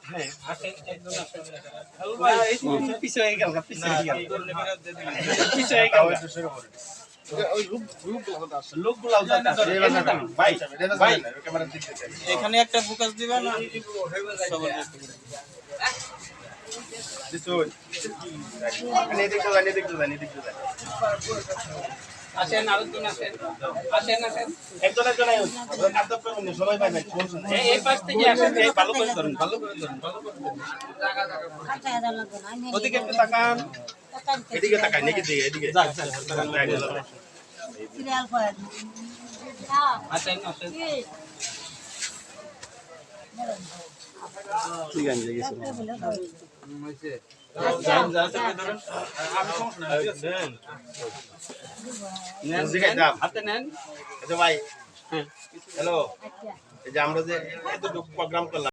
হ্যাঁ আসেন একজন আসেন হ্যালো ভাই পিছে হয়ে গেল পিছে হয়ে গেল পিছে হয়ে গেল ওই লোকগুলো ভাই ভাই এখানে একটা ফোকাস দিবেন না সবার আসেন আরেকজন আসেন আসেন আসেন একজন একজন কাটতে পারবেন না সবাই ভাই ভাই এই পাশ থেকে আসেন এই ভালো করে ধরুন ভালো করে ধরুন ভালো করে ধরুন ওদিকে একটু তাকান এদিকে তাকান নাকি দিকে এদিকে যাক যাক সিরিয়াল করে আসেন আসেন ঠিক আছে গেছে যান যা থেকে ধরুন আমি সমস্যা নাই ঠিক আছে নেন হাতে নেন আচ্ছা ভাই হ্যালো এই যে আমরা যে এত প্রোগ্রাম করলাম